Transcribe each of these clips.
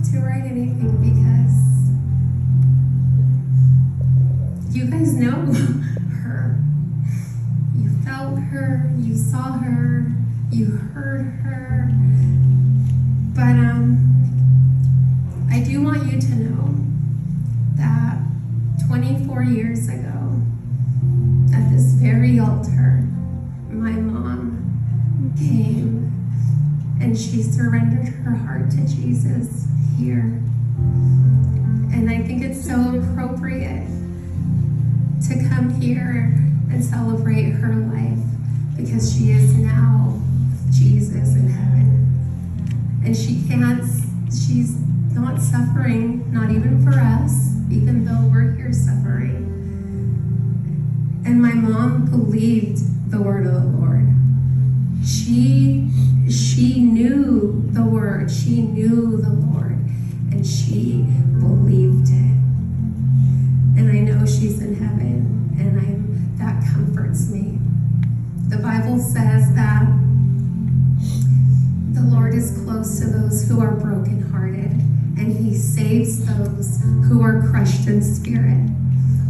have to write anything because you guys know her. You felt her, you saw her, you heard her. But I do want you to know that 24 years ago, at this very altar, my mom came and she surrendered her heart to Jesus here. And I think it's so appropriate to come here and celebrate her life because she is now Jesus in heaven. And she's not suffering, not even for us, even though we're here suffering. And my mom believed the word of the Lord. She knew the word, she knew the Lord, and she believed it. And I know she's in heaven, and that comforts me. The Bible says that the Lord is close to those who are brokenhearted, and he saves those who are crushed in spirit.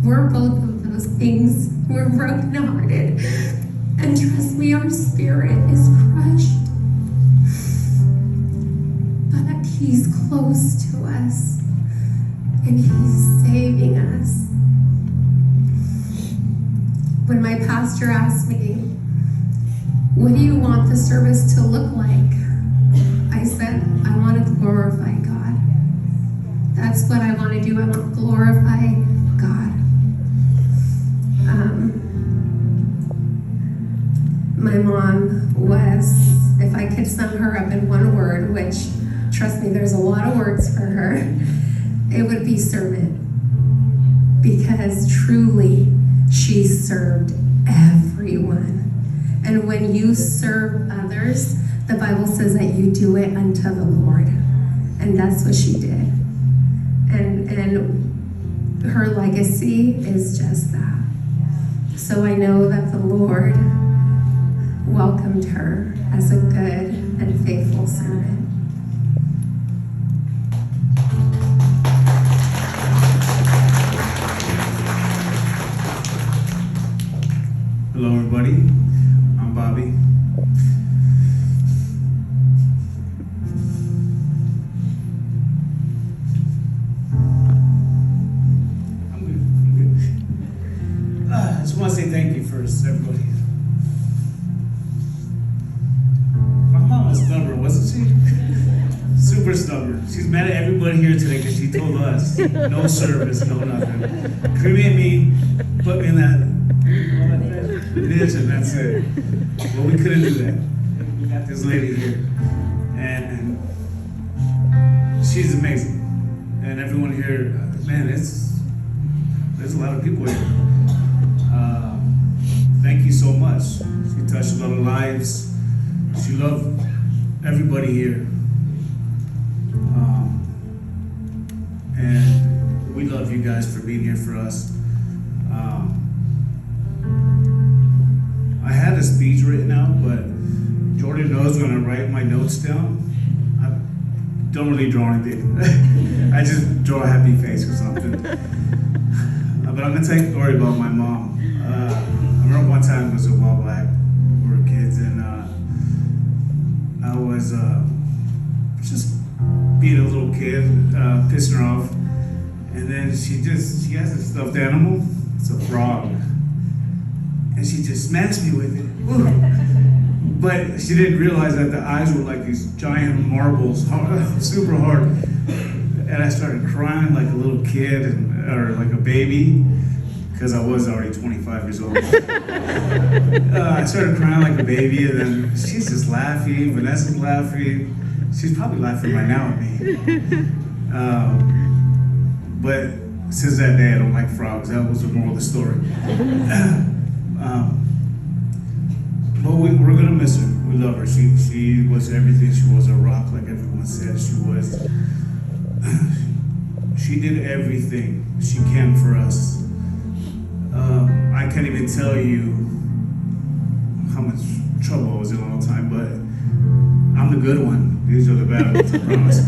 We're both of those things. We're brokenhearted. And trust me, our spirit is crushed. But he's close to us, and he's saving us. When my pastor asked me, what do you want the service to look like? I said, I want to glorify God. That's what I want to do. I want to glorify God. My mom was, if I could sum her up in one word, which, trust me, there's a lot of words for her, it would be servant. Because truly, she served everyone. And when you serve others, the Bible says that you do it unto the Lord. And that's what she did. And her legacy is just that. So I know that the Lord welcomed her as a good and faithful servant. Hello, everybody. I'm Bobby. I'm good. I just want to say thank you first, everybody. My mom was stubborn, wasn't she? Super stubborn. She's mad at everybody here today because she told us no service, no nothing. Cremate me, put me in that niche, and that's it. Well, we couldn't do that. We got this lady here, and she's amazing. And everyone here, man, there's a lot of people here. Thank you so much. She touched a lot of lives. She loved everybody here. And we love you guys for being here for us. I had a speech written out, but Jordan knows when I write my notes down, I don't really draw anything. I just draw a happy face or something. But I'm gonna tell you a story about my mom. I remember one time, it was a while back, we were kids, and I was just being a little kid, pissing her off. And then she has a stuffed animal, it's a frog. And she just smashed me with it. Woo. But she didn't realize that the eyes were like these giant marbles, super hard. And I started crying like a little kid, or like a baby, because I was already 25 years old. I started crying like a baby, and then she's just laughing, Vanessa's laughing. She's probably laughing right now at me. But since that day, I don't like frogs. That was the moral of the story. But we're gonna miss her. We love her. She was everything. She was a rock, like everyone said she was. She did everything she can for us. I can't even tell you how much trouble I was in all the time, but I'm the good one. These are the bad ones, I promise.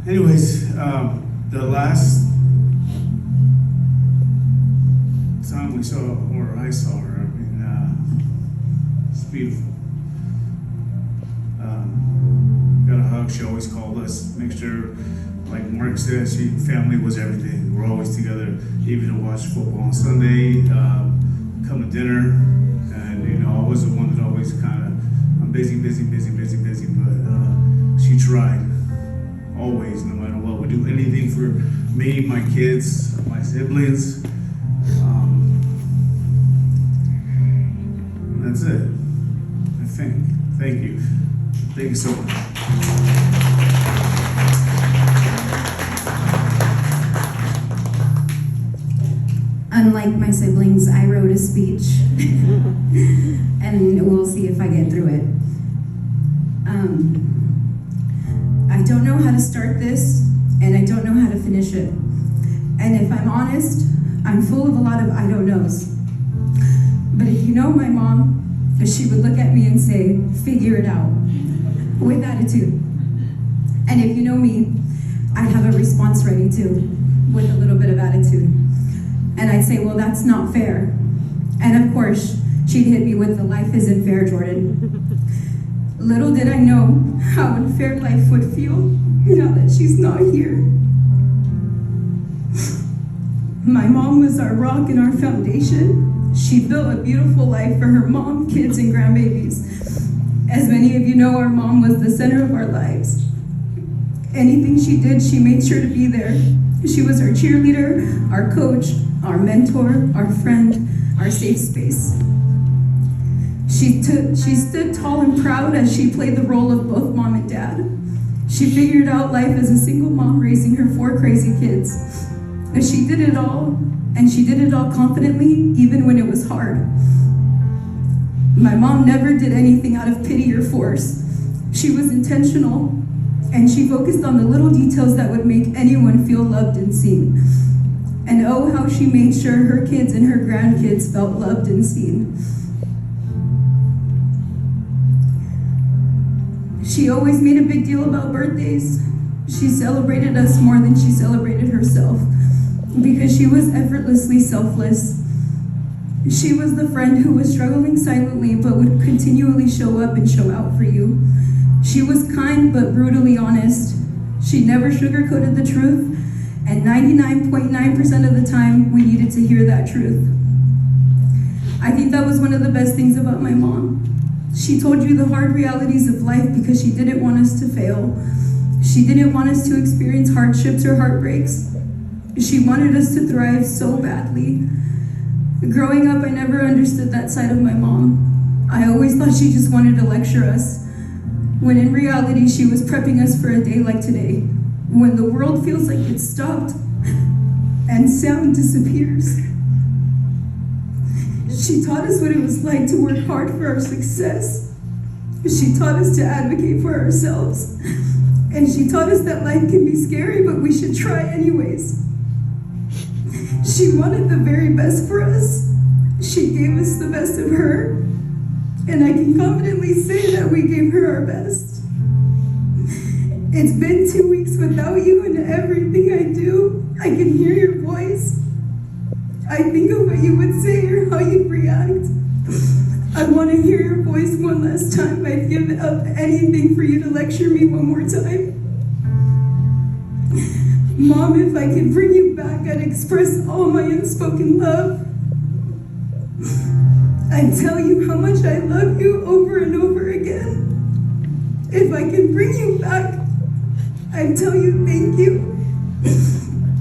Anyways, the last time we saw, or I saw her, I mean, it's beautiful. Got a hug. She always called us, make sure, like Mark said, family was everything. We're always together, even to watch football on Sunday, come to dinner, and I was the one that always kind of, I'm busy, but she tried, always, no matter what. Would do anything for me, my kids, my siblings. That's it, I think. Thank you. Thank you so much. Unlike my siblings, I wrote a speech, and we'll see if I get through it. I don't know how to start this, and I don't know how to finish it. And if I'm honest, I'm full of a lot of I don't knows. But if you know my mom, she would look at me and say, figure it out, with attitude. And if you know me, I'd have a response ready too, with a little bit of attitude. And I'd say, well, that's not fair. And of course, she'd hit me with the life isn't fair, Jordan. Little did I know how unfair life would feel now that she's not here. My mom was our rock and our foundation. She built a beautiful life for her mom, kids, and grandbabies. As many of you know, our mom was the center of our lives. Anything she did, she made sure to be there. She was our cheerleader, our coach, our mentor, our friend, our safe space. She stood tall and proud as she played the role of both mom and dad. She figured out life as a single mom raising her 4 crazy kids. And she did it all, and she did it all confidently, even when it was hard. My mom never did anything out of pity or force. She was intentional, and she focused on the little details that would make anyone feel loved and seen. And oh, how she made sure her kids and her grandkids felt loved and seen. She always made a big deal about birthdays. She celebrated us more than she celebrated herself, because she was effortlessly selfless. She was the friend who was struggling silently but would continually show up and show out for you. She was kind but brutally honest. She never sugarcoated the truth, and 99.9% of the time, we needed to hear that truth. I think that was one of the best things about my mom. She told you the hard realities of life because she didn't want us to fail. She didn't want us to experience hardships or heartbreaks. She wanted us to thrive so badly. Growing up, I never understood that side of my mom. I always thought she just wanted to lecture us, when in reality, she was prepping us for a day like today, when the world feels like it's stopped and sound disappears. She taught us what it was like to work hard for our success. She taught us to advocate for ourselves. And she taught us that life can be scary, but we should try anyways. She wanted the very best for us. She gave us the best of her. And I can confidently say that we gave her our best. It's been 2 weeks without you, and everything I do, I can hear your voice. I think of what you would say or how you'd react. I want to hear your voice one last time. I'd give up anything for you to lecture me one more time. Mom, if I could bring you back, I'd express all my unspoken love. I'd tell you how much I love you over and over again. If I could bring you back, I'd tell you thank you.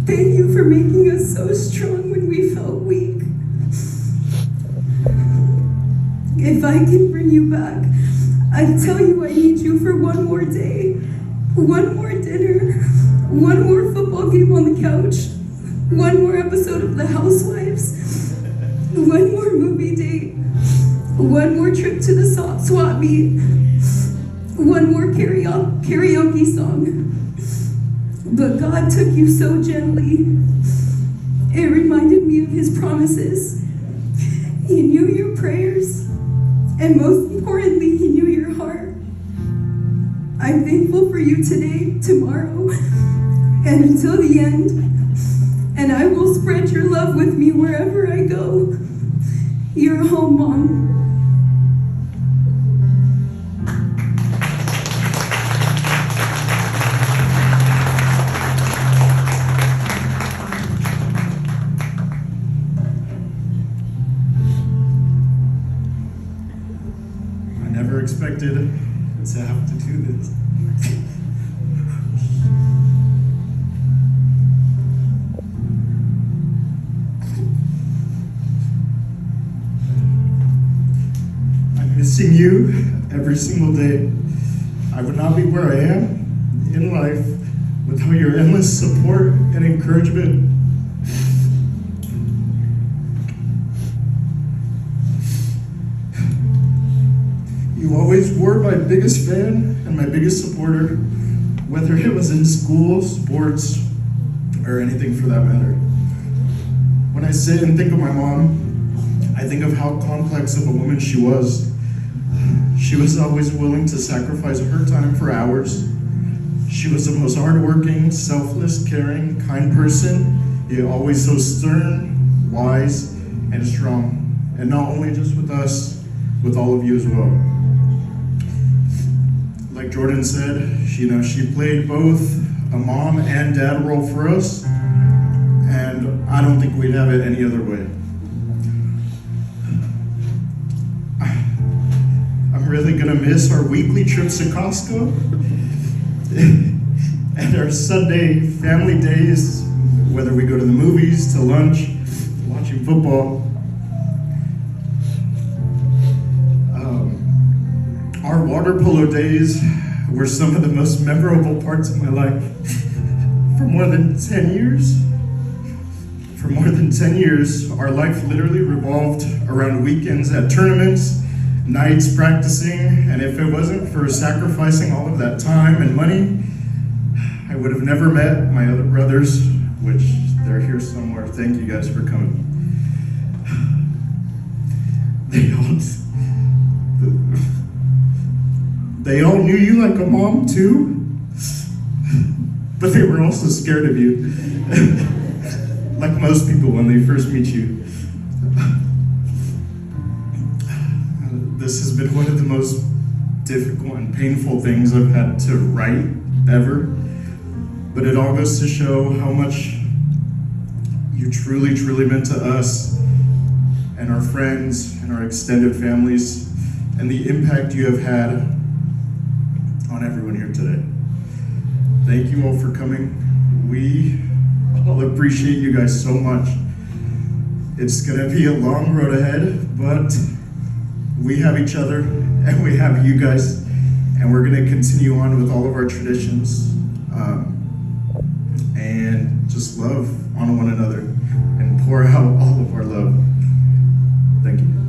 Thank you for making us so strong when we felt weak. If I can bring you back, I'd tell you I need you for one more day, one more dinner, one more football game on the couch, one more episode of The Housewives, one more movie date, one more trip to the swap meet, one more karaoke song. But God took you so gently. It reminded me of his promises. He knew your prayers, and most importantly, he knew your heart. I'm thankful for you today, tomorrow, and until the end. And I will spread your love with me wherever I go. You're home, Mom. I never expected to have to do this. I'm missing you every single day. I would not be where I am in life without your endless support and encouragement. You always were my biggest fan and my biggest supporter, whether it was in school, sports, or anything for that matter. When I sit and think of my mom, I think of how complex of a woman she was. She was always willing to sacrifice her time for ours. She was the most hardworking, selfless, caring, kind person, yet always so stern, wise, and strong. And not only just with us, with all of you as well. Like Jordan said, she played both a mom and dad role for us, and I don't think we'd have it any other way. I'm really gonna miss our weekly trips to Costco and our Sunday family days, whether we go to the movies, to lunch, watching football. Our water polo days were some of the most memorable parts of my life. For more than 10 years, our life literally revolved around weekends at tournaments, nights practicing, and if it wasn't for sacrificing all of that time and money, I would have never met my other brothers, which they're here somewhere. Thank you guys for coming. They all knew you like a mom too, but they were also scared of you, like most people when they first meet you. This has been one of the most difficult and painful things I've had to write ever, but it all goes to show how much you truly, truly meant to us and our friends and our extended families, and the impact you have had on everyone here today. Thank you all for coming. We all appreciate you guys so much. It's gonna be a long road ahead, but we have each other and we have you guys, and we're gonna continue on with all of our traditions and just love on one another and pour out all of our love. Thank you.